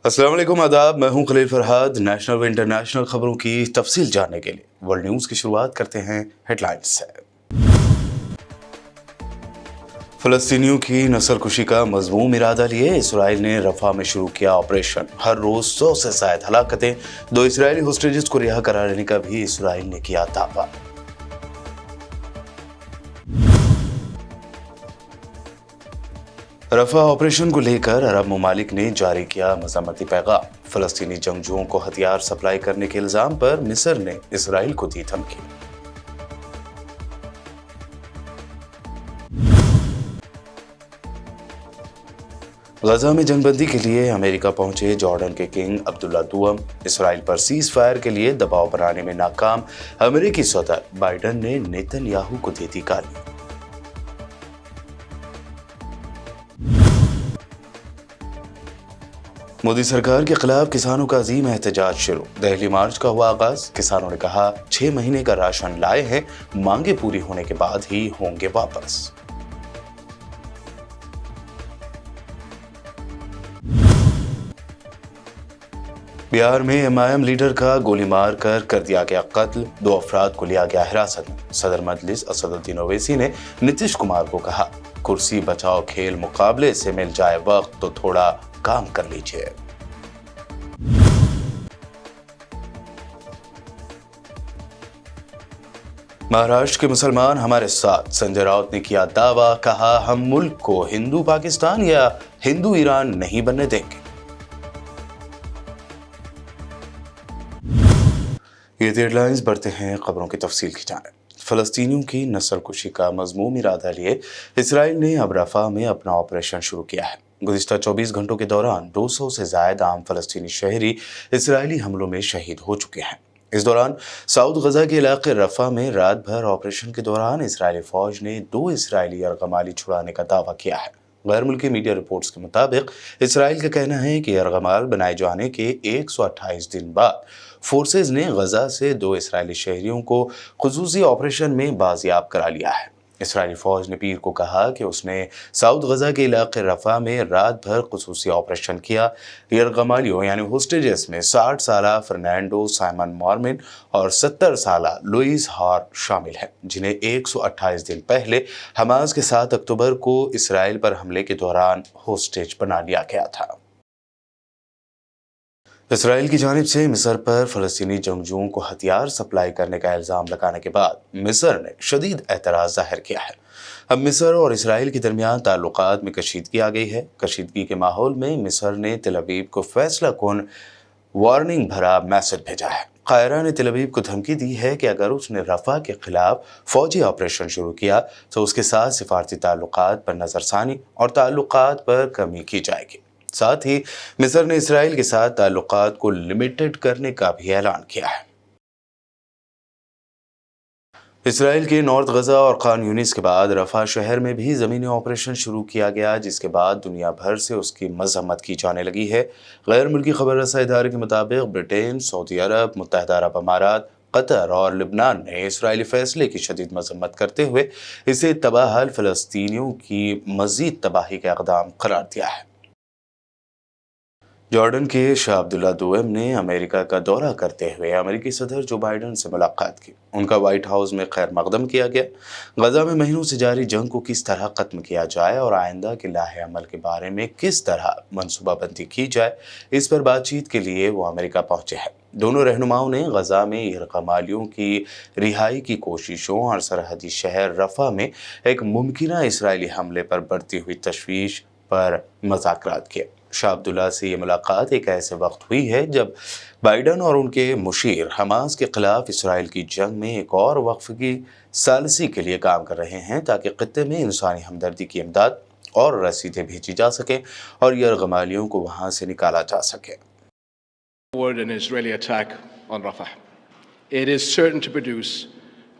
अस्सलाम वालेकुम आदाब, मैं हूं खलील फरहाद। नेशनल व इंटरनेशनल खबरों की तफसील जानने के लिए वर्ल्ड न्यूज़ की शुरुआत करते हैं हेडलाइंस से। फ़लस्तीनियों की नस्लकुशी का मज़मूम इरादा लिए इसराइल ने रफ़ा में शुरू किया ऑपरेशन। हर रोज़ 100 से ज़ायद हलाकतें। 2 इसराइली होस्टेजेस को रिहा करा लेने का भी इसराइल ने किया दावा। रफ़ा ऑपरेशन को लेकर अरब ममालिक ने जारी किया मज़म्मती पैगाम। फ़लस्तीनी जंगजुओं को हथियार सप्लाई करने के इल्ज़ाम पर मिस्र ने इसराइल को दी धमकी। गजा में जंगबंदी के लिए अमेरिका पहुंचे जॉर्डन के किंग अब्दुल्ला दुअम। इसराइल पर सीज फायर के लिए दबाव बनाने में नाकाम अमेरिकी सदर बाइडन ने नेतन्याहू को दी थी गाली। मोदी सरकार के खिलाफ किसानों का अजीम एहतजाज शुरू। दिल्ली मार्च का हुआ आगाज। किसानों ने कहा 6 महीने का राशन लाए हैं, मांगे पूरी होने के बाद ही होंगे वापस। बिहार में एमआईएम लीडर का गोली मार कर दिया गया कत्ल। 2 अफराद को लिया गया हिरासत में। सदर मजलिस असदुद्दीन ओवैसी ने नीतीश कुमार को कहा, कुर्सी बचाओ खेल मुकाबले से मिल जाए वक्त तो थोड़ा काम कर लीजिए। महाराष्ट्र के मुसलमान हमारे साथ। संजय राउत ने किया दावा। कहा, हम मुल्क को हिंदू पाकिस्तान या हिंदू ईरान नहीं बनने देंगे। ये हेडलाइंस बढ़ते हैं खबरों की तफसील की जानिब। फ़लस्तीनियों की नस्लकुशी का मज़मूम इरादा लिए इसराइल ने अब रफ़ा में अपना ऑपरेशन शुरू किया है। गुज़िश्ता 24 घंटों के दौरान 200 से ज़ायद आम फ़लस्तीनी शहरी इसराइली हमलों में शहीद हो चुके हैं। इस दौरान साउथ गजा के इलाके रफ़ा में रात भर ऑपरेशन के दौरान इसराइली फ़ौज ने 2 इसराइली यरगमाली छुड़ाने का दावा किया है। गैर मुल्की मीडिया रिपोर्ट्स के मुताबिक इसराइल का कहना है कि यरगमाल बनाए जाने के 128 दिन बाद फोर्सेज ने गजा से 2 इसराइली शहरियों को खुसूसी ऑपरेशन में बाजियाब करा लिया है। इसराइली फौज ने पीर को कहा कि उसने साउथ गजा के इलाके रफ़ा में रात भर खुसूसी ऑपरेशन किया। यरगमालियों यानी होस्टेजेस में 60 साला फर्नांडो साइमन मॉर्मिन और 70 साला लुइस हार शामिल हैं, जिन्हें 128 दिन पहले हमास के 7 अक्टूबर को इसराइल पर हमले के दौरान होस्टेज बना लिया गया था। इसराइल की जानिब से मिस्र पर फ़लस्तीनी जंगजुओं को हथियार सप्लाई करने का इल्ज़ाम लगाने के बाद मिस्र ने शदीद एतराज़ ज़ाहिर किया है। अब मिस्र और इसराइल के दरमियान ताल्लुकात में कशीदगी आ गई है। कशीदगी के माहौल में मिस्र ने तेल अवीव को फैसला कुन वार्निंग भरा मैसेज भेजा है। कायरा ने तेल अवीव को धमकी दी है कि अगर उसने रफ़ा के खिलाफ फ़ौजी ऑपरेशन शुरू किया तो उसके साथ सिफारती ताल्लुकात पर नज़रसानी और ताल्लुकात पर कमी की जाएगी। साथ ही मिस्र ने इसराइल के साथ ताल्लुकात को लिमिटेड करने का भी ऐलान किया है। इसराइल के नॉर्थ गजा और खान यूनिस के बाद रफ़ा शहर में भी ज़मीनी ऑपरेशन शुरू किया गया, जिसके बाद दुनिया भर से उसकी मज़म्मत की जाने लगी है। गैर मुल्की खबर रसा इदारे के मुताबिक ब्रिटेन, सऊदी अरब, मुत्तहिदा अरब अमारात, कतर और लिबनान ने इसराइली फैसले की शदीद मज़म्मत करते हुए इसे तबाहल फ़लस्तीनियों की मज़ीद तबाही का इक़दाम करार दिया है। जॉर्डन के शाह अब्दुल्ला दुअम ने अमेरिका का दौरा करते हुए अमेरिकी सदर जो बाइडन से मुलाकात की। उनका व्हाइट हाउस में खैर मकदम किया गया। गजा में महीनों से जारी जंग को किस तरह ख़त्म किया जाए और आइंदा के लाहे अमल के बारे में किस तरह मनसूबाबंदी की जाए, इस पर बातचीत के लिए वो अमेरिका पहुंचे हैं। दोनों रहनुमाओं ने गजा में यरगमालियों की रिहाई की कोशिशों और सरहदी शहर रफ़ा में एक मुमकिना इसराइली हमले पर बढ़ती हुई तशवीश पर मुज़ाकरात किए। शाह अब्दुल्ला से ये मुलाकात एक ऐसे वक्त हुई है जब बाइडन और उनके मुशीर हमास के खिलाफ इसराइल की जंग में एक और वक्फ की सालसी के लिए काम कर रहे हैं, ताकि खित्ते में इंसानी हमदर्दी की इमदाद और रसीदें भेजी जा सकें और यरगमालियों को वहां से निकाला जा सके। An Israeli attack on Rafah. It is certain to produce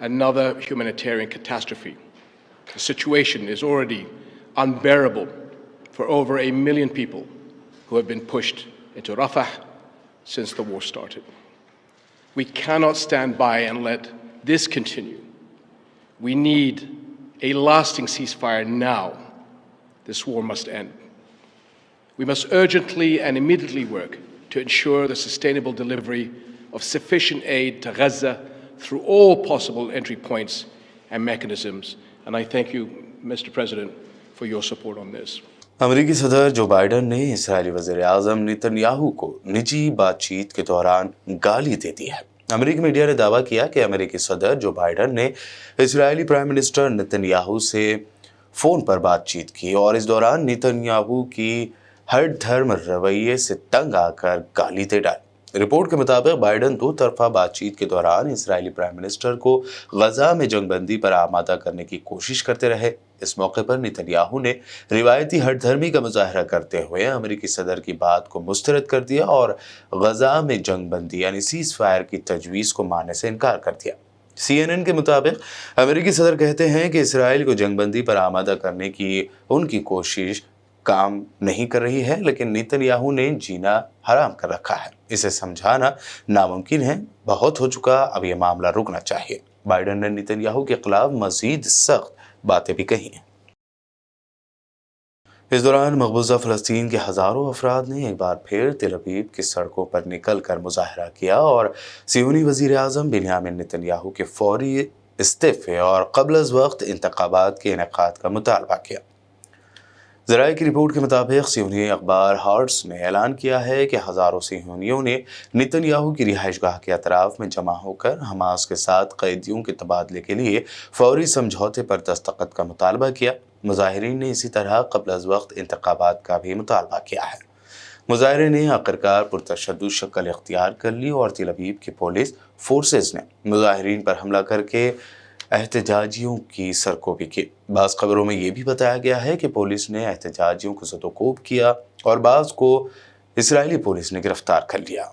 another humanitarian catastrophe. The situation is already unbearable for over 1 million people who have been pushed into Rafah since the war started. We cannot stand by and let this continue. We need a lasting ceasefire now. This war must end. We must urgently and immediately work to ensure the sustainable delivery of sufficient aid to Gaza through all possible entry points and mechanisms. And I thank you, Mr. President, for your support on this. अमेरिकी सदर जो Biden ने Israeli वज़ीर आज़म Netanyahu को निजी बातचीत के दौरान गाली दे दी है। अमेरिकी मीडिया ने दावा किया कि अमेरिकी सदर जो बाइडन ने इसराइली प्राइम मिनिस्टर नेतन्याहू से फ़ोन पर बातचीत की और इस दौरान नेतन्याहू की हर धर्म रवैये से तंग आकर गाली दे डाली। रिपोर्ट के मुताबिक बाइडन दो तरफा बातचीत के दौरान इसराइली प्राइम मिनिस्टर को गजा में जंगबंदी पर आमादा करने की कोशिश करते रहे। इस मौके पर नेतन्याहू ने रिवायती हठधर्मी का मुजाहरा करते हुए अमेरिकी सदर की बात को मुस्तरद कर दिया और गजा में जंगबंदी यानी सीज फायर की तजवीज़ को मानने से इनकार कर दिया। CNN के मुताबिक अमेरिकी सदर कहते हैं कि इसराइल को जंगबंदी पर आमादा करने की उनकी कोशिश काम नहीं कर रही है, लेकिन नेतन्याहू ने जीना हराम कर रखा है। इसे समझाना नामुमकिन है, बहुत हो चुका, अब यह मामला रुकना चाहिए। बाइडन ने नेतन्याहू के खिलाफ मजीद सख्त बातें भी कही हैं। इस दौरान मकबूजा फ़लस्तीन के हज़ारों अफराद ने एक बार फिर तेल अवीव की सड़कों पर निकल कर मुजाहरा किया और सियोनी वज़ीर आज़म बिन्यामिन नेतन्याहू के फौरी इस्तीफ़े और क़ब्ल अज़ वक्त इंतख़ाबात के इनेकाद का मुतालबा किया। ज़राए की रिपोर्ट के मुताबिक सियोनी अखबार हार्ट्स ने ऐलान किया है कि हज़ारों सियोनियों ने नेतन्याहू की रिहाइशगाह के अतराफ में जमा होकर हमास के साथ कैदियों के तबादले के लिए फौरी समझौते पर दस्तखत का मुतालबा किया। मुजाहिरीन ने इसी तरह क़ब्ल अज़ वक्त इंतख़ाबात का भी मुतालबा किया है। मुजाहिरीन ने आखिरकार पुरतशद्दुद शक्ल इख्तियार कर ली और तेल अवीव की पुलिस फोर्सेस ने मुजाहिरीन पर हमला करके एहतजाजियों की सरकोबी की। बाज़ खबरों में ये भी बताया गया है कि पुलिस ने एहतजाजियों को ज़दोकोब किया और बाज़ को इसराइली पुलिस ने गिरफ्तार कर लिया।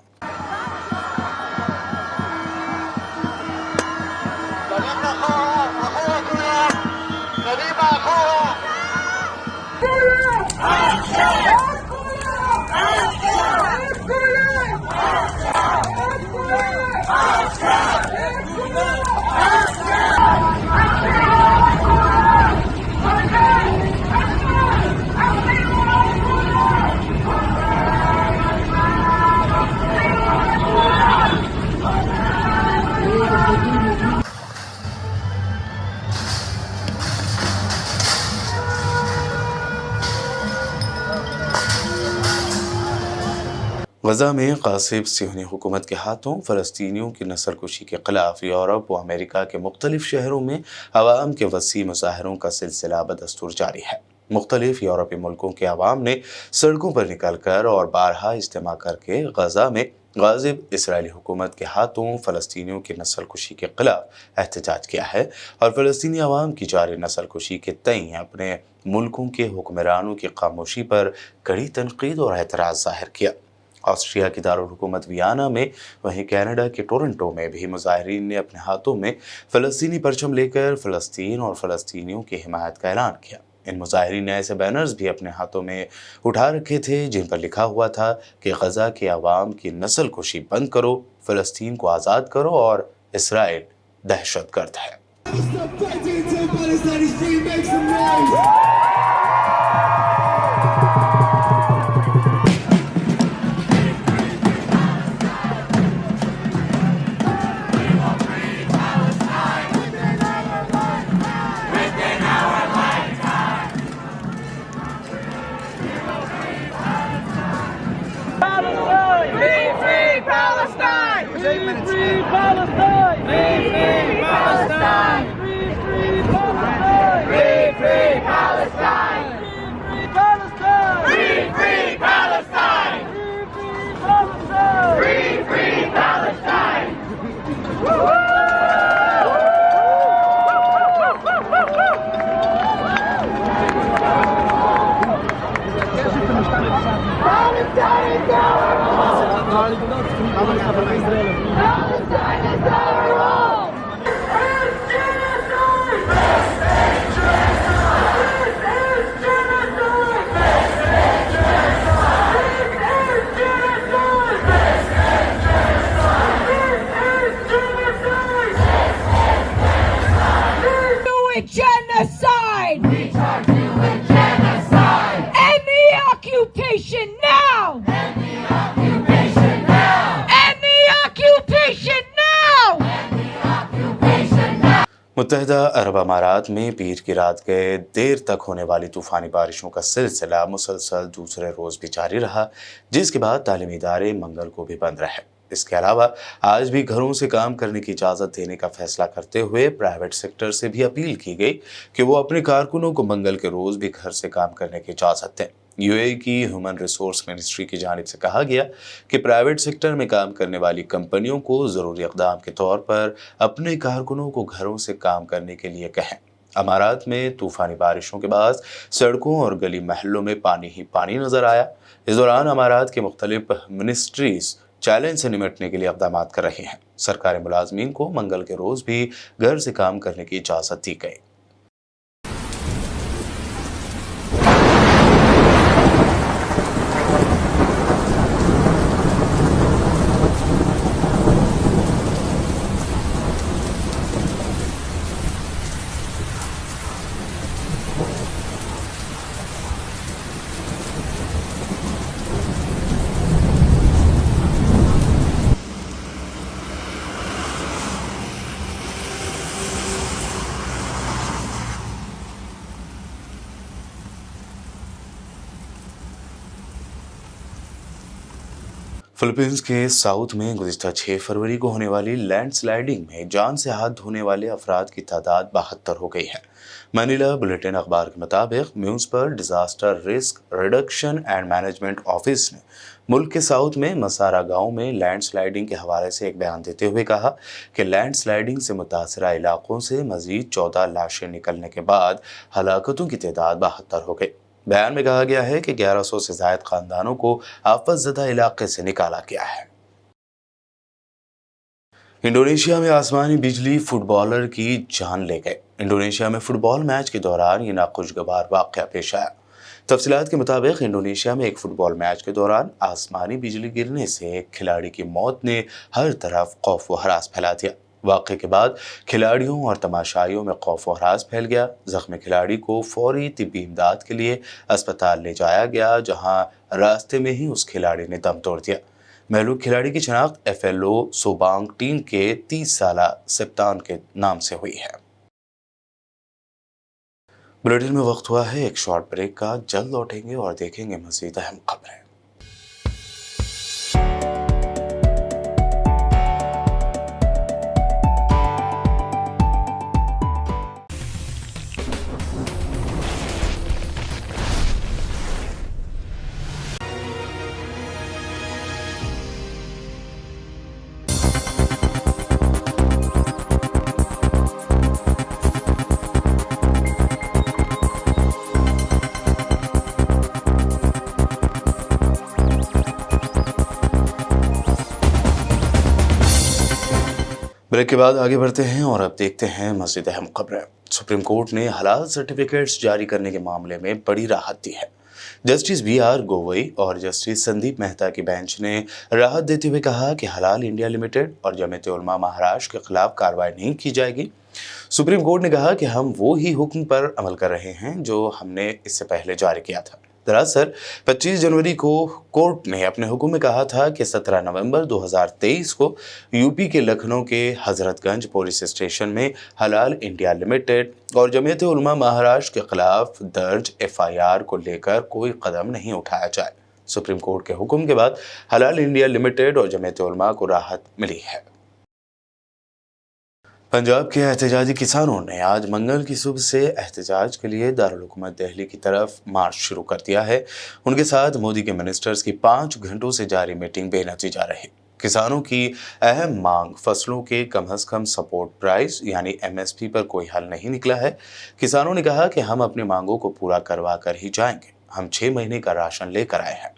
गजा में क़ासिब सियोनी हुकूमत के हाथों फ़लस्तीनियों की नस्ल कुशी के ख़िलाफ़ यूरोप व अमेरिका के मुख्तलिफ़ शहरों में अवाम के वसी मुज़ाहरों का सिलसिला बदस्तूर जारी है। मुख्तलिफ़ यूरोपीय मुल्कों के अवाम ने सड़कों पर निकल कर और बारहा इज्तिमा करके गजा में गाज़िब इसराइली हुकूमत के हाथों फ़लस्तीनियों की नस्ल कुशी के ख़िलाफ़ एहतजाज किया है और फ़लस्तीनी अवाम की जारी नस्ल कुशी के तई अपने मुल्कों के हुक्मरानों की खामोशी पर कड़ी तनक़ीद और एतराज़ ज़ाहिर किया। ऑस्ट्रिया की दारुल हुकूमत वियना में, वहीं कनाडा के टोरंटो में भी मुजाहिरीन ने अपने हाथों में फ़लस्तीनी परचम लेकर फ़लस्तीन और फ़लस्तीनियों की हिमायत का ऐलान किया। इन मुजाहिरीन ने ऐसे बैनर्स भी अपने हाथों में उठा रखे थे जिन पर लिखा हुआ था कि गजा के अवाम की नस्ल कुशी बंद करो, फ़लस्तीन को आज़ाद करो और इसराइल दहशतगर्द है। occupation now! End the occupation now! End the occupation now! End the occupation now! मुत्तहिदा अरब अमारात में पीर की रात गए देर तक होने वाली तूफ़ानी बारिशों का सिलसिला मुसलसल दूसरे रोज़ भी जारी रहा, जिसके बाद तालीमी इदारे मंगल को भी बंद रहे। इसके अलावा आज भी घरों से काम करने की इजाज़त देने का फैसला करते हुए प्राइवेट सेक्टर से भी अपील की गई कि वो अपने कारकुनों को मंगल के रोज़ भी घर से काम करने की इजाज़त दें। यूएई की ह्यूमन रिसोर्स मिनिस्ट्री की जानिब से कहा गया कि प्राइवेट सेक्टर में काम करने वाली कंपनियों को ज़रूरी इक़दाम के तौर पर अपने कारकुनों को घरों से काम करने के लिए कहें। अमारात में तूफ़ानी बारिशों के बाद सड़कों और गली महलों में पानी ही पानी नजर आया। इस दौरान अमारात के मुख्तलिफ मिनिस्ट्रीज चैलेंज से निपटने के लिए इक़दाम कर रही हैं। सरकारी मुलाजमीन को मंगल के रोज़ भी घर से काम करने की इजाज़त दी गई। फिलीपींस के साउथ में गुज़िश्ता 6 फरवरी को होने वाली लैंडस्लाइडिंग में जान से हाथ धोने वाले अफराद की तादाद 72 हो गई है। मनीला बुलेटिन अखबार के मुताबिक municipal disaster risk reduction and management office ने मुल्क के साउथ में मसारा गांव में लैंडस्लाइडिंग के हवाले से एक बयान देते हुए कहा कि लैंडस्लाइडिंग से मुतासरा इलाकों से मजीद 14 लाशें निकलने के बाद हलाकतों की तादाद 72 हो गई। बयान में कहा गया है कि 1100 से ज़ायद खानदानों को आफतज़दा इलाके से निकाला गया है। इंडोनेशिया में आसमानी बिजली फुटबॉलर की जान ले गए। इंडोनेशिया में फुटबॉल मैच के दौरान ये नाखुशगवार वाक़या पेश आया। तफसीलात के मुताबिक इंडोनेशिया में एक फुटबॉल मैच के दौरान आसमानी बिजली गिरने से एक खिलाड़ी की मौत ने हर तरफ खौफ व हरास फैला दिया। वाक़े के बाद खिलाड़ियों और तमाशाइयों में खौफ व हरास फैल गया। ज़ख्मी खिलाड़ी को फौरी तिब्बी इमदाद के लिए अस्पताल ले जाया गया, जहां रास्ते में ही उस खिलाड़ी ने दम तोड़ दिया। महलूक खिलाड़ी की शनाख्त एफएलओ सोबांग टीम के 30 साला सिप्तान के नाम से हुई है। बुलेटिन में वक्त हुआ है एक शॉर्ट ब्रेक का। जल्द लौटेंगे और देखेंगे मज़ीद अहम खबरें। ब्रेक के बाद आगे बढ़ते हैं और अब देखते हैं मज़ीद अहम खबरें। सुप्रीम कोर्ट ने हलाल सर्टिफिकेट्स जारी करने के मामले में बड़ी राहत दी है। जस्टिस BR गोगोई और जस्टिस संदीप मेहता की बेंच ने राहत देते हुए कहा कि हलाल इंडिया लिमिटेड और जमीयत उलमा महाराष्ट्र के खिलाफ कार्रवाई नहीं की जाएगी। सुप्रीम कोर्ट ने कहा कि हम वो ही हुक्म पर अमल कर रहे हैं जो हमने इससे पहले जारी किया था। दरअसल 25 जनवरी को कोर्ट ने अपने हुक्म में कहा था कि 17 नवंबर 2023 को यूपी के लखनऊ के हजरतगंज पुलिस स्टेशन में हलाल इंडिया लिमिटेड और जमीयत उलमा महाराष्ट्र के खिलाफ दर्ज FIR को लेकर कोई कदम नहीं उठाया जाए। सुप्रीम कोर्ट के हुक्म के बाद हलाल इंडिया लिमिटेड और जमीयत उलमा को राहत मिली है। पंजाब के एहतजाजी किसानों ने आज मंगल की सुबह से एहतजाज के लिए दारुल हुकूमत दिल्ली की तरफ मार्च शुरू कर दिया है। उनके साथ मोदी के मिनिस्टर्स की 5 घंटों से जारी मीटिंग बेनतीजा रही। किसानों की अहम मांग फसलों के कम अज़ कम सपोर्ट प्राइस यानी MSP पर कोई हल नहीं निकला है। किसानों ने कहा कि हम अपनी मांगों को पूरा करवा कर ही जाएंगे। हम 6 महीने का राशन लेकर आए हैं।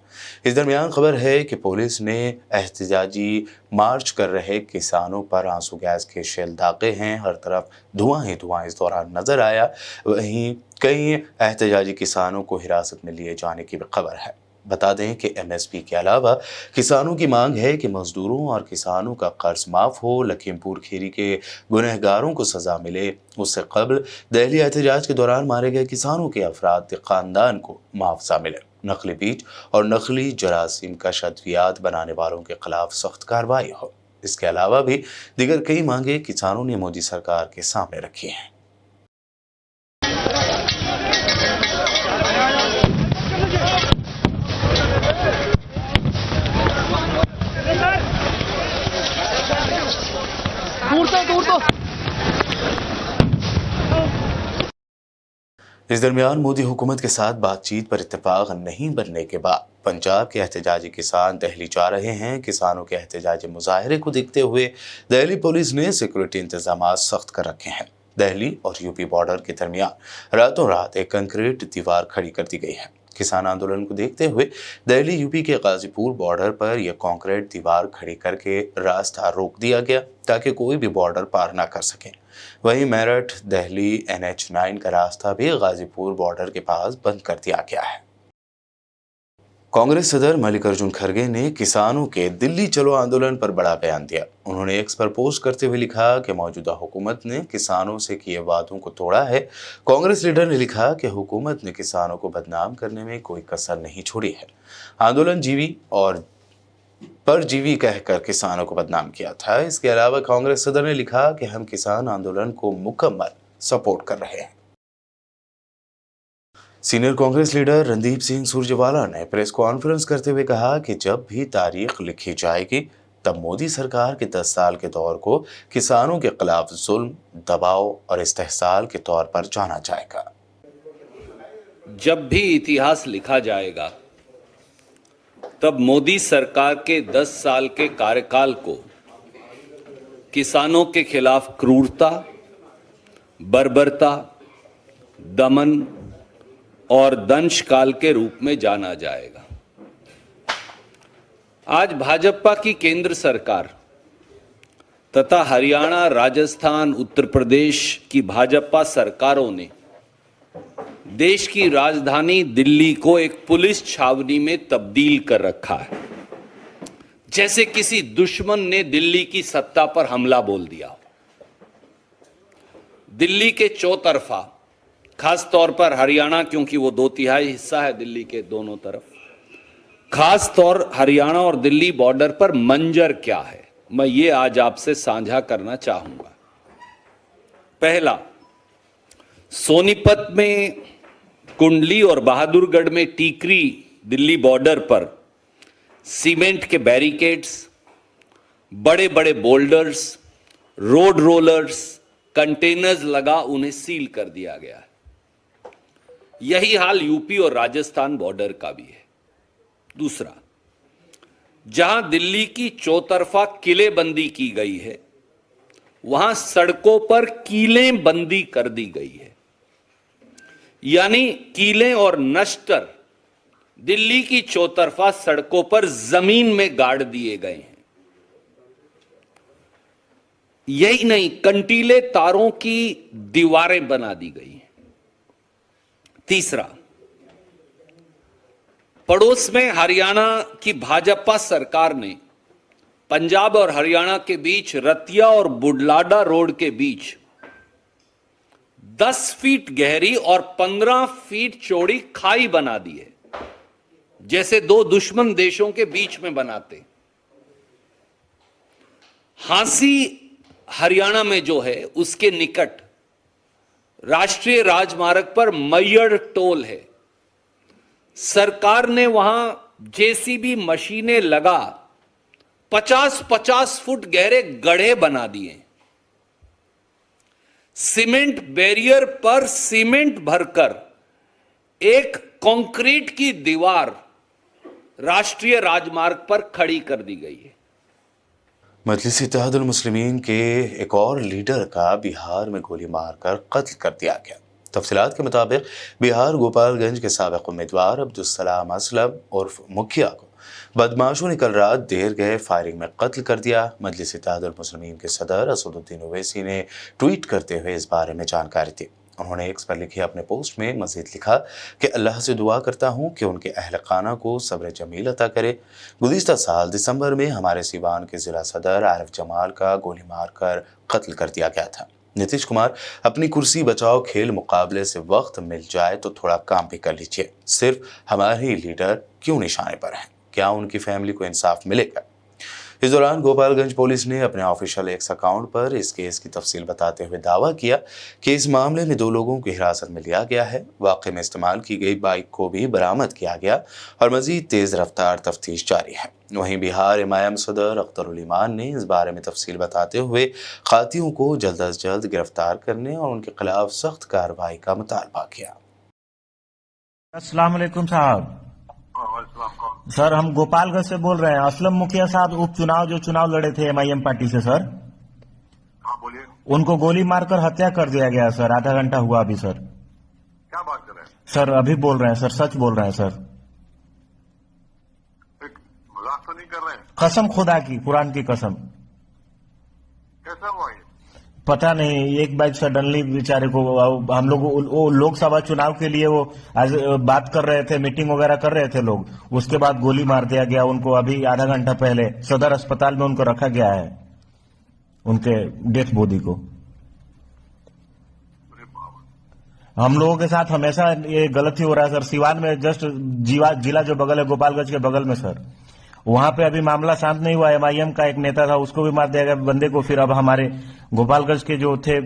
इस दरमियान खबर है कि पुलिस ने एहतजाजी मार्च कर रहे किसानों पर आंसू गैस के शेल दागे हैं। हर तरफ धुआं ही धुआं इस दौरान नजर आया। वहीं कई एहतजाजी किसानों को हिरासत में लिए जाने की भी खबर है। बता दें कि MSP के अलावा किसानों की मांग है कि मजदूरों और किसानों का कर्ज माफ़ हो, लखीमपुर खीरी के गुनहगारों को सज़ा मिले। उससे कबल दिल्ली एहतजाज के दौरान मारे गए किसानों के अफराद के ख़ानदान को मुआवजा मिले। नकली बीज और नकली जरासीम का अद्वियात बनाने वालों के खिलाफ सख्त कार्रवाई हो। इसके अलावा भी दीगर कई मांगे किसानों ने मोदी सरकार के सामने रखी हैं। इस दरमियान मोदी हुकूमत के साथ बातचीत पर इत्तेफाक नहीं बनने के बाद पंजाब के एहतजाजी किसान दिल्ली जा रहे हैं। किसानों के एहतजाजी मुजाहरे को देखते हुए दिल्ली पुलिस ने सिक्योरिटी इंतजाम सख्त कर रखे हैं। दिल्ली और यूपी बॉर्डर के दरमियान रातों रात एक कंक्रीट दीवार खड़ी कर दी गई है। किसान आंदोलन को देखते हुए दिल्ली यूपी के गाजीपुर बॉर्डर पर यह कंक्रीट दीवार खड़ी करके रास्ता रोक दिया गया ताकि कोई भी बॉर्डर पार ना कर सके। वहीं मेरठ दिल्ली NH9 का रास्ता भी गाजीपुर बॉर्डर के पास बंद कर दिया गया है। कांग्रेस सदर मल्लिकार्जुन खड़गे ने किसानों के दिल्ली चलो आंदोलन पर बड़ा बयान दिया। उन्होंने एक्स पर पोस्ट करते हुए लिखा कि मौजूदा हुकूमत ने किसानों से किए वादों को तोड़ा है। कांग्रेस लीडर ने लिखा कि हुकूमत ने किसानों को बदनाम करने में कोई कसर नहीं छोड़ी है। आंदोलन जीवी और परजीवी कहकर किसानों को बदनाम किया था। इसके अलावा कांग्रेस सदर ने लिखा कि हम किसान आंदोलन को मुकम्मल सपोर्ट कर रहे हैं। सीनियर कांग्रेस लीडर रणदीप सिंह सुरजेवाला ने प्रेस कॉन्फ्रेंस करते हुए कहा कि जब भी तारीख लिखी जाएगी तब मोदी सरकार के 10 साल के दौर को किसानों के खिलाफ जुल्म, दबाव और इस्तेहसाल के तौर पर जाना जाएगा। जब भी इतिहास लिखा जाएगा तब मोदी सरकार के 10 साल के कार्यकाल को किसानों के खिलाफ क्रूरता, बर्बरता, दमन और दंशकाल के रूप में जाना जाएगा। आज भाजपा की केंद्र सरकार तथा हरियाणा, राजस्थान, उत्तर प्रदेश की भाजपा सरकारों ने देश की राजधानी दिल्ली को एक पुलिस छावनी में तब्दील कर रखा है, जैसे किसी दुश्मन ने दिल्ली की सत्ता पर हमला बोल दिया। दिल्ली के चौतरफा, खास तौर पर हरियाणा, क्योंकि वो 2/3 हिस्सा है दिल्ली के दोनों तरफ, खास तौर हरियाणा और दिल्ली बॉर्डर पर मंजर क्या है, मैं ये आज आपसे साझा करना चाहूंगा। पहला, सोनीपत में कुंडली और बहादुरगढ़ में टीकरी दिल्ली बॉर्डर पर सीमेंट के बैरिकेड्स, बड़े बड़े बोल्डर्स, रोड रोलर्स, कंटेनर्स लगा उन्हें सील कर दिया गया है। यही हाल यूपी और राजस्थान बॉर्डर का भी है। दूसरा, जहां दिल्ली की चौतरफा किलेबंदी की गई है वहां सड़कों पर कीलें बंदी कर दी गई है, यानी कीलें और नश्तर दिल्ली की चौतरफा सड़कों पर जमीन में गाड़ दिए गए हैं। यही नहीं, कंटीले तारों की दीवारें बना दी गई हैं। तीसरा, पड़ोस में हरियाणा की भाजपा सरकार ने पंजाब और हरियाणा के बीच रतिया और बुढलाडा रोड के बीच 10 फीट गहरी और 15 फीट चौड़ी खाई बना दी है, जैसे दो दुश्मन देशों के बीच में बनाते। हांसी हरियाणा में जो है उसके निकट राष्ट्रीय राजमार्ग पर मैयड़ टोल है। सरकार ने वहां जेसीबी मशीनें लगा 50-50 फुट गहरे गड्ढे बना दिए। सीमेंट बैरियर पर सीमेंट भरकर एक कंक्रीट की दीवार राष्ट्रीय राजमार्ग पर खड़ी कर दी गई है। मजलिस इत्तेहादुल मुस्लिमीन के एक और लीडर का बिहार में गोली मारकर कत्ल कर दिया गया। तफसीलात के मुताबिक बिहार गोपालगंज के साबिक उम्मीदवार अब्दुलसलाम असलम उर्फ मुखिया को बदमाशों ने कल रात देर गए फायरिंग में कत्ल कर दिया। मजलिस इत्तेहादुल मुस्लिमीन के सदर असदुद्दीन ओवैसी ने ट्वीट करते हुए इस बारे में जानकारी दी। उन्होंने एक्स पर लिखे अपने पोस्ट में मजीद लिखा कि अल्लाह से दुआ करता हूँ कि उनके अहल खाना को सब्र जमील अता करे। गुज़िश्ता साल दिसंबर में हमारे सीवान के ज़िला सदर आरिफ जमाल का गोली मारकर कत्ल कर दिया गया था। नीतीश कुमार अपनी कुर्सी बचाओ खेल मुकाबले से वक्त मिल जाए तो थोड़ा काम भी कर लीजिए। सिर्फ हमारे ही लीडर क्यों निशाने पर हैं? क्या उनकी फैमिली को इंसाफ मिलेगा? इस दौरान गोपालगंज पुलिस ने अपने ऑफिशियल एक्स अकाउंट पर इस केस की तफसील बताते हुए दावा किया कि इस मामले में 2 लोगों को हिरासत में लिया गया है। वाकई में इस्तेमाल की गई बाइक को भी बरामद किया गया और मजीद तेज रफ्तार तफ्तीश जारी है। वहीं बिहार एमआईएम सदर अख्तरुल ईमान ने इस बारे में तफसील बताते हुए खातियों को जल्द अज जल्द गिरफ्तार करने और उनके खिलाफ सख्त कार्रवाई का मुतालबा किया। अस्सलाम वालेकुम साहब। सर हम गोपालगंज से बोल रहे हैं। असलम मुखिया साहब उपचुनाव जो चुनाव लड़े थे एमआईएम पार्टी से सर, हाँ बोलिए। उनको गोली मारकर हत्या कर दिया गया सर। आधा घंटा हुआ अभी सर। क्या बात कर रहे हैं सर अभी बोल रहे हैं सर, सच बोल रहे हैं सर। एक मजाक तो नहीं कर रहे हैं? कसम खुदा की, कुरान की कसम। कैसा हुआ ये? पता नहीं, एक बाइक सडनली बेचारे को हम लोग वो लोकसभा चुनाव के लिए वो आज बात कर रहे थे, मीटिंग वगैरह कर रहे थे लोग, उसके बाद गोली मार दिया गया उनको। अभी आधा घंटा पहले सदर अस्पताल में उनको रखा गया है, उनके डेथ बॉडी को। अरे बाबा, हम लोगों के साथ हमेशा ये गलत ही हो रहा है सर। सिवान में जस्ट जिला जो बगल है गोपालगंज के बगल में सर, वहां पे अभी मामला शांत नहीं हुआ। एमआईएम का एक नेता था, उसको भी मार दिया गया बंदे को। फिर अब हमारे गोपालगंज के जो थे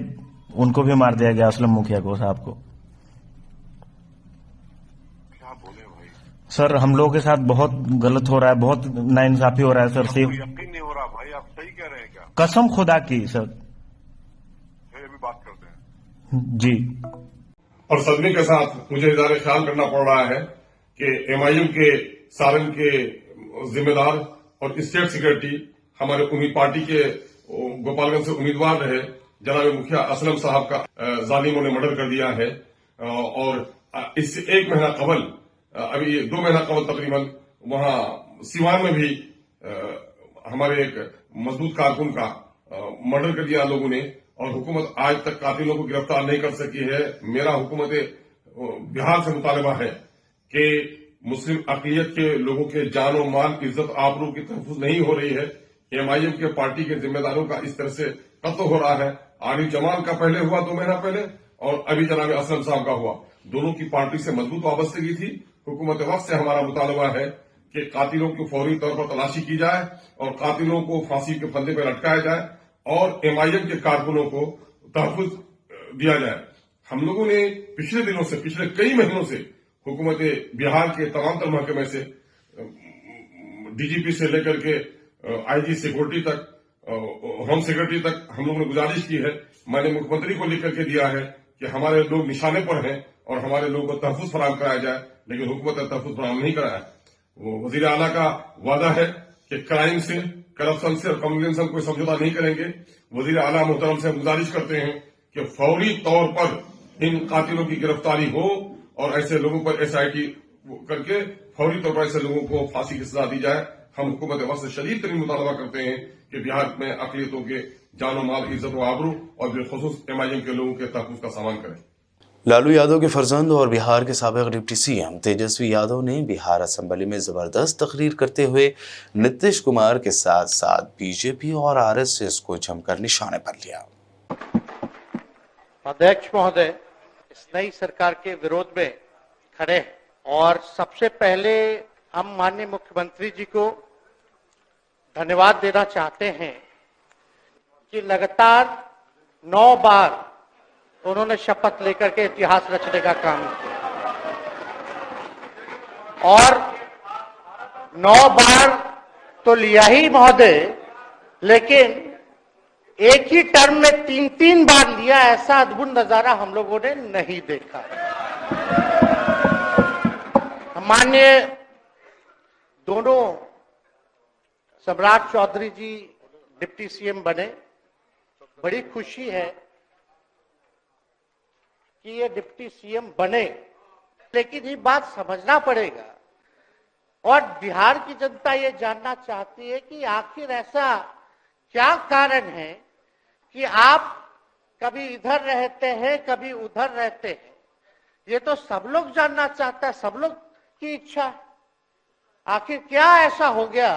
उनको भी मार दिया गया, असलम मुखिया को साहब को। क्या बोले भाई? सर हम लोगों के साथ बहुत गलत हो रहा है, बहुत नाइंसाफी हो रहा है सर। आपको यकीन नहीं हो रहा भाई? आप सही कह रहे हैं क्या? कसम खुदा की सर। फिर अभी बात करते हैं जी। और सदमे के साथ मुझे इज़हार ख्याल करना पड़ रहा है कि एमआईएम के सारण के जिम्मेदार और स्टेट सेक्रेटरी हमारे पार्टी के गोपालगंज से उम्मीदवार रहे जनाब मुखिया असलम साहब का जालिमों ने मर्डर कर दिया है। और इससे 1 महीना कबल, अभी 2 महीना कबल तकरीबन वहां सिवान में भी हमारे एक मजबूत कारकुन का मर्डर कर दिया लोगों ने। और हुकूमत आज तक कातिलों को गिरफ्तार नहीं कर सकी है। मेरा हुकूमत बिहार से मुतालबा है कि मुस्लिम अक़लियत के लोगों के जान और माल, इज्जत आबरू की तहफ़्फ़ुज़ नहीं हो रही है। एमआईएम के पार्टी के जिम्मेदारों का इस तरह से कत्ल हो रहा है। आरिफ जमान का पहले हुआ 2 महीना पहले, और अभी जनाब असलम साहब का हुआ। दोनों की पार्टी से मजबूत वाबस्तगी थी। हुकूमत वक्त से हमारा मुतालबा है कि कातिलों की फौरी तौर पर तलाशी की जाए और कातिलों को फांसी के फंदे पर लटकाया जाए और एमआईएम के कारकुनों को तहफ़्फ़ुज़ दिया जाए। हम लोगों ने पिछले दिनों से, पिछले कई महीनों से हुकूमत बिहार के तमाम तर महकमे से, डीजीपी से लेकर के आईजी सिक्योरिटी तक, होम सेक्रेटरी तक हम लोगों ने गुजारिश की है। मैंने मुख्यमंत्री को लिख करके दिया है कि हमारे लोग निशाने पर हैं और हमारे लोगों को तहफ़्फ़ुज़ फराहम कराया जाए, लेकिन हुकूमत ने तहफ़्फ़ुज़ फराहम नहीं कराया। वो वज़ीर आला का वादा है कि क्राइम से, करप्शन से और कम्युनिज्म से हम कोई समझौता नहीं करेंगे। वज़ीर आला मोहतरम से गुजारिश करते हैं कि फौरी तौर पर इन कातिलों की गिरफ्तारी हो और ऐसे लोगों पर एसआईटी करके फौरी तौर पर ऐसे लोगों को फांसी की सजा दी जाए। हम हुकूमत वक्त से शदीद तरीन मुतालबा करते हैं कि बिहार में अक़लियतों के जानो माल, इज्जत व आबरू और बिलखुसूस एमआईएम के लोगों के तहफ़्फ़ुज़ का सामान करें। लालू यादव के फर्जंद और बिहार के साबिक़ डिप्टी सीएम तेजस्वी यादव ने बिहार असेंबली में जबरदस्त तकरीर करते हुए नीतीश कुमार के साथ साथ बीजेपी और आरएसएस को जमकर निशाने पर लिया। अध्यक्ष महोदय इस नई सरकार के विरोध में खड़े हैं और सबसे पहले हम माननीय मुख्यमंत्री जी को धन्यवाद देना चाहते हैं कि लगातार 9 बार उन्होंने शपथ लेकर के इतिहास रचने का काम किया और 9 बार तो लिया ही महोदय, लेकिन एक ही टर्म में 3-3 बार लिया। ऐसा अद्भुत नजारा हम लोगों ने नहीं देखा। माननीय दोनों सम्राट चौधरी जी डिप्टी सीएम बने, बड़ी खुशी है कि ये डिप्टी सीएम बने, लेकिन ये बात समझना पड़ेगा और बिहार की जनता ये जानना चाहती है कि आखिर ऐसा क्या कारण है कि आप कभी इधर रहते हैं, कभी उधर रहते हैं। ये तो सब लोग जानना चाहता है, सब लोग की इच्छा है। आखिर क्या ऐसा हो गया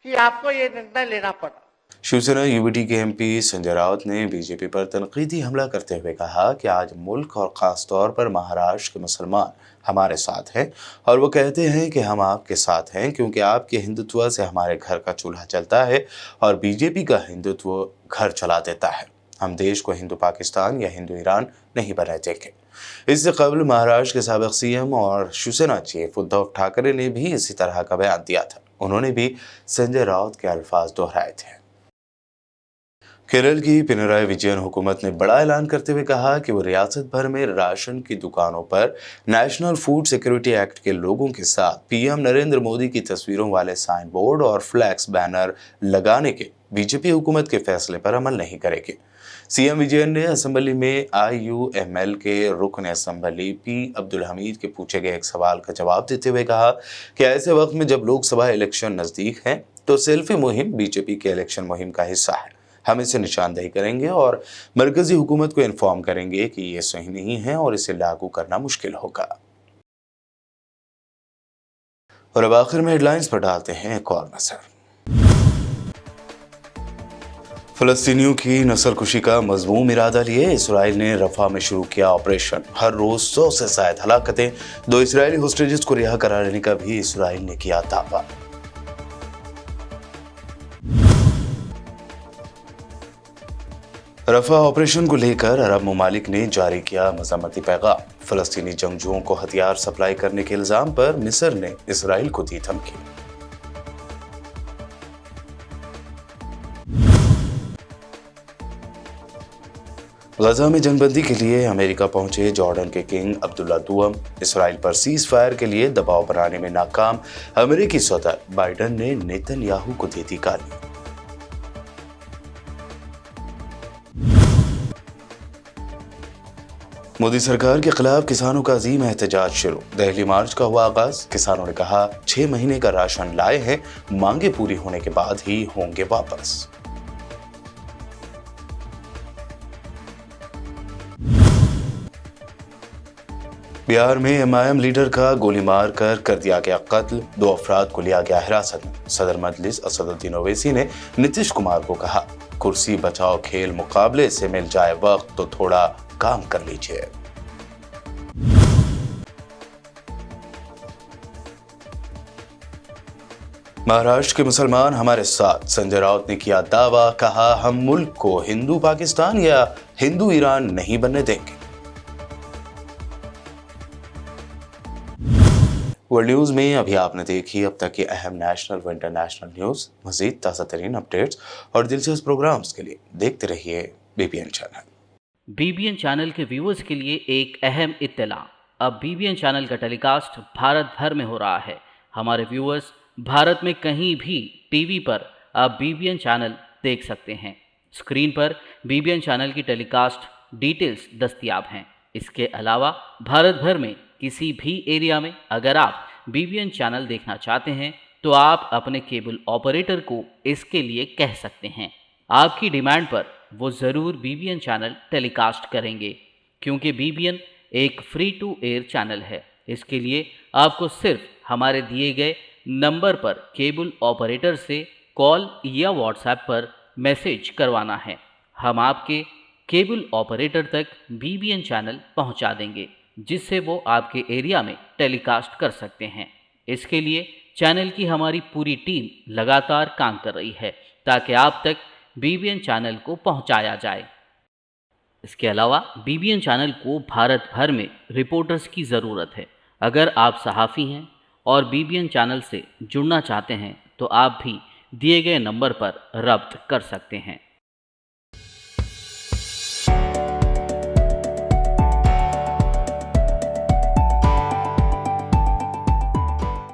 कि आपको ये निर्णय लेना पड़ा? शिवसेना यूबीटी के एमपी संजय राउत ने बीजेपी पर तनकीदी हमला करते हुए कहा कि आज मुल्क और ख़ास तौर पर महाराष्ट्र के मुसलमान हमारे साथ हैं और वो कहते हैं कि हम आपके साथ हैं क्योंकि आपके हिंदुत्व से हमारे घर का चूल्हा जलता है और बीजेपी का हिंदुत्व घर चला देता है। हम देश को हिंदू पाकिस्तान या हिंदू ईरान नहीं बनाए देंगे। इससे कबल महाराष्ट्र के साबिक सीएम और शिवसेना चीफ उद्धव ठाकरे ने भी इसी तरह का बयान दिया था। उन्होंने भी संजय राउत के अल्फाज दोहराए थे। केरल की पिनराई विजयन हुकूमत ने बड़ा ऐलान करते हुए कहा कि वो रियासत भर में राशन की दुकानों पर नेशनल फूड सिक्योरिटी एक्ट के लोगों के साथ पीएम नरेंद्र मोदी की तस्वीरों वाले साइन बोर्ड और फ्लैक्स बैनर लगाने के बीजेपी हुकूमत के फैसले पर अमल नहीं करेगी। सीएम विजयन ने असेंबली में IUML के रुकन असेंबली पी अब्दुल हमीद के पूछे गए एक सवाल का जवाब देते हुए कहा कि ऐसे वक्त में जब लोकसभा इलेक्शन नजदीक है तो सेल्फी मुहिम बीजेपी के इलेक्शन मुहिम का हिस्सा है। हम इसे निशानदेही करेंगे और मरकजी हुकूमत को इन्फॉर्म करेंगे कि ये सही नहीं है और इसे लागू करना मुश्किल होगा। और अब आखिर में हेडलाइंस पर डालते हैं एक और नजर। फलस्तीनियों की नस्लकुशी का मज़मूम इरादा लिए इसराइल ने रफा में शुरू किया ऑपरेशन। हर रोज 100 से ज्यादा हलाकतें। 2 इजरायली होस्टेजेस को रिहा करा लेने का भी इसराइल ने किया दावा। रफा ऑपरेशन को लेकर अरब ममालिक ने जारी किया मज़म्मती पैगाम। फलस्तीनी जंगजुओं को हथियार सप्लाई करने के इल्जाम पर मिस्र ने इसराइल को दी धमकी। गजा में जंगबंदी के लिए अमेरिका पहुंचे जॉर्डन के किंग अब्दुल्ला दुआम। इसराइल पर सीज फायर के लिए दबाव बनाने में नाकाम अमेरिकी सदर बाइडन ने नेतन्याहू को दी थी गाली। मोदी सरकार के खिलाफ किसानों का अजीम एहतजाज शुरू। दिल्ली मार्च का हुआ आगाज। किसानों ने कहा 6 महीने का राशन लाए हैं, मांगे पूरी होने के बाद ही होंगे वापस। बिहार में एमआईएम लीडर का गोली मार कर दिया गया कत्ल। 2 अफराद को लिया गया हिरासत में। सदर मजलिस असदुद्दीन ओवैसी ने नीतीश कुमार को कहा, कुर्सी बचाओ खेल मुकाबले से मिल जाए वक्त तो थोड़ा काम कर लीजिए। महाराष्ट्र के मुसलमान हमारे साथ। संजय राउत ने किया दावा। कहा, हम मुल्क को हिंदू पाकिस्तान या हिंदू ईरान नहीं बनने देंगे। वर्ल्ड न्यूज में अभी आपने देखी अब तक की अहम नेशनल व इंटरनेशनल न्यूज। मजीद ताज़ा तरीन अपडेट्स और दिलचस्प प्रोग्राम्स के लिए देखते रहिए BBN चैनल। BBN चैनल के व्यूअर्स के लिए एक अहम इत्तला। अब BBN चैनल का टेलीकास्ट भारत भर में हो रहा है। हमारे व्यूअर्स भारत में कहीं भी टीवी पर अब BBN चैनल देख सकते हैं। स्क्रीन पर BBN चैनल की टेलीकास्ट डिटेल्स दस्तयाब हैं। इसके अलावा भारत भर में किसी भी एरिया में अगर आप BBN चैनल देखना चाहते हैं तो आप अपने केबल ऑपरेटर को इसके लिए कह सकते हैं। आपकी डिमांड पर वो ज़रूर BBN चैनल टेलीकास्ट करेंगे, क्योंकि BBN एक फ्री टू एयर चैनल है। इसके लिए आपको सिर्फ हमारे दिए गए नंबर पर केबल ऑपरेटर से कॉल या व्हाट्सएप पर मैसेज करवाना है। हम आपके केबल ऑपरेटर तक BBN चैनल पहुंचा देंगे, जिससे वो आपके एरिया में टेलीकास्ट कर सकते हैं। इसके लिए चैनल की हमारी पूरी टीम लगातार काम कर रही है ताकि आप तक BBN चैनल को पहुंचाया जाए। इसके अलावा BBN चैनल को भारत भर में रिपोर्टर्स की ज़रूरत है। अगर आप सहाफ़ी हैं और BBN चैनल से जुड़ना चाहते हैं तो आप भी दिए गए नंबर पर रब्त कर सकते हैं।